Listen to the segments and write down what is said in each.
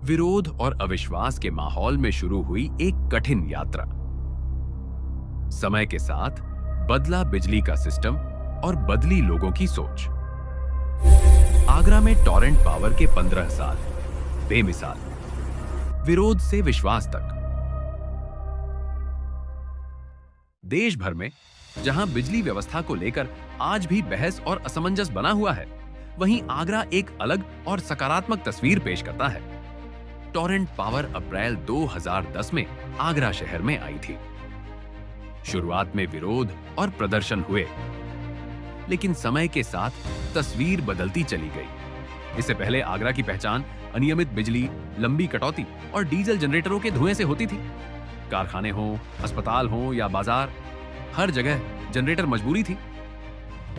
विरोध और अविश्वास के माहौल में शुरू हुई एक कठिन यात्रा। समय के साथ बदला बिजली का सिस्टम और बदली लोगों की सोच। आगरा में टॉरेंट पावर के 15 साल, बेमिसाल। विरोध से विश्वास तक। देश भर में जहां बिजली व्यवस्था को लेकर आज भी बहस और असमंजस बना हुआ है, वहीं आगरा एक अलग और सकारात्मक तस्वीर पेश करता है। टॉरेंट पावर अप्रैल 2010 में आगरा शहर में आई थी। शुरुआत में विरोध और प्रदर्शन हुए, लेकिन समय के साथ तस्वीर बदलती चली गई। इससे पहले आगरा की पहचान अनियमित बिजली, लंबी कटौती और डीजल जनरेटरों के धुएं से होती थी। कारखाने हों, अस्पताल हों या बाजार, हर जगह जनरेटर मजबूरी थी।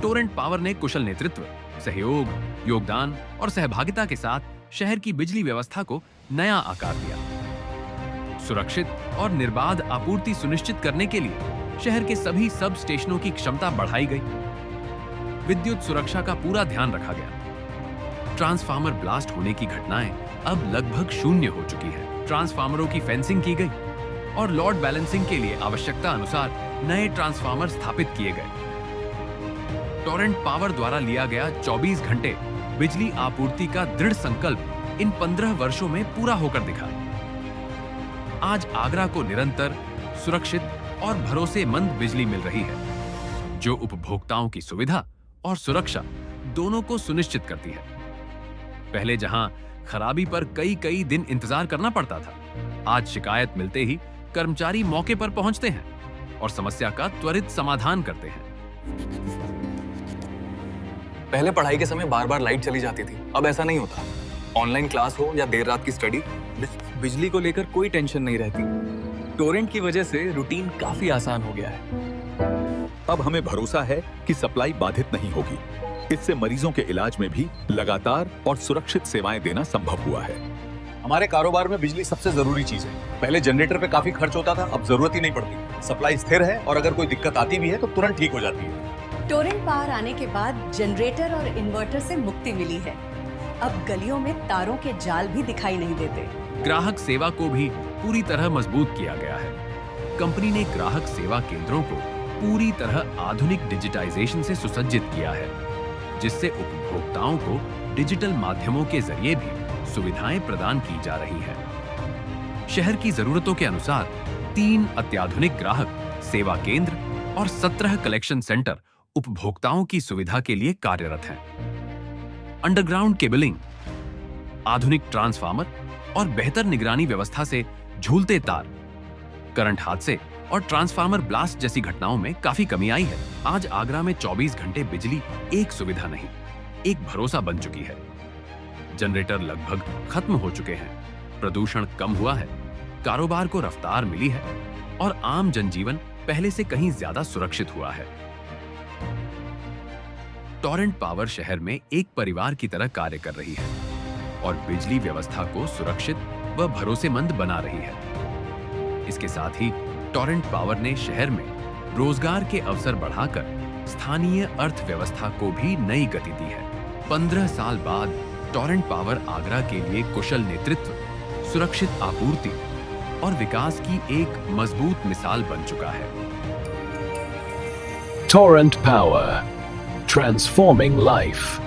टॉरेंट पावर ने कुशल नेतृत्व, सहयोग, योगदान और सहभागिता के साथ शहर की बिजली व्यवस्था को नया आकार दिया। सुरक्षित और निर्बाध आपूर्ति सुनिश्चित करने के लिए शहर के सभी सब स्टेशनों की क्षमता बढ़ाई गई। विद्युत सुरक्षा का पूरा ध्यान रखा गया। ट्रांसफार्मर ब्लास्ट होने की घटनाएं अब लगभग शून्य हो चुकी है। ट्रांसफार्मरों की फेंसिंग की गई और लोड बैलेंसिंग के लिए आवश्यकता अनुसार नए ट्रांसफार्मर स्थापित किए गए। टॉरेंट पावर द्वारा लिया गया 24 घंटे बिजली आपूर्ति का दृढ़ संकल्प इन 15 वर्षों में पूरा होकर दिखा। आज आगरा को निरंतर, सुरक्षित और भरोसेमंद बिजली मिल रही है, जो उपभोक्ताओं की सुविधा और सुरक्षा दोनों को सुनिश्चित करती है। पहले जहां खराबी पर कई दिन इंतजार करना पड़ता था, आज शिकायत मिलते ही कर्मचारी मौके पर पहुंचते हैं और समस्या का त्वरित समाधान करते हैं। पहले पढ़ाई के समय बार-बार लाइट चली जाती थी, अब ऐसा नहीं होता। ऑनलाइन क्लास हो या देर रात की स्टडी, बिजली को लेकर कोई टेंशन नहीं रहती। टोरेंट की वजह से रूटीन काफी आसान हो गया है। अब हमें भरोसा है कि सप्लाई बाधित नहीं होगी। इससे मरीजों के इलाज में भी लगातार और सुरक्षित सेवाएं देना संभव हुआ है। हमारे कारोबार में बिजली सबसे जरूरी चीज है। पहले जनरेटर पे काफी खर्च होता था, अब जरूरत ही नहीं पड़ती। सप्लाई स्थिर है और अगर कोई दिक्कत आती भी है तो तुरंत ठीक हो जाती है। टॉरेंट पावर आने के बाद जनरेटर और इन्वर्टर से मुक्ति मिली है। अब गलियों में तारों के जाल भी दिखाई नहीं देते। ग्राहक सेवा को भी पूरी तरह मजबूत किया गया है। कंपनी ने ग्राहक सेवा केंद्रों को पूरी तरह आधुनिक डिजिटाइजेशन से सुसज्जित किया है, जिससे उपभोक्ताओं को डिजिटल माध्यमों के जरिए भी सुविधाएं प्रदान की जा रही हैं। शहर की जरूरतों के अनुसार 3 अत्याधुनिक ग्राहक सेवा केंद्र और 17 कलेक्शन सेंटर उपभोक्ताओं की सुविधा के लिए कार्यरत हैं। अंडरग्राउंड केबलिंग, आधुनिक ट्रांसफार्मर और बेहतर निगरानी व्यवस्था से झूलते तार, करंट हादसे और ट्रांसफार्मर ब्लास्ट जैसी घटनाओं में काफी कमी आई है। आज आगरा में 24 घंटे बिजली एक सुविधा नहीं, एक भरोसा बन चुकी है। जनरेटर लगभग खत्म हो चुके हैं, प्रदूषण कम हुआ है, कारोबार को रफ्तार मिली है और आम जनजीवन पहले से कहीं ज्यादा सुरक्षित हुआ है। टॉरेंट पावर शहर में एक परिवार की तरह कार्य कर रही है और बिजली व्यवस्था को सुरक्षित व भरोसेमंद बना रही है। इसके साथ ही टॉरेंट पावर ने शहर में रोजगार के अवसर बढ़ाकर स्थानीय अर्थव्यवस्था को भी नई गति दी है। 15 साल बाद टॉरेंट पावर आगरा के लिए कुशल नेतृत्व, सुरक्षित आपूर्ति और विकास की एक मजबूत मिसाल बन चुका है। Torrent Power, transforming life.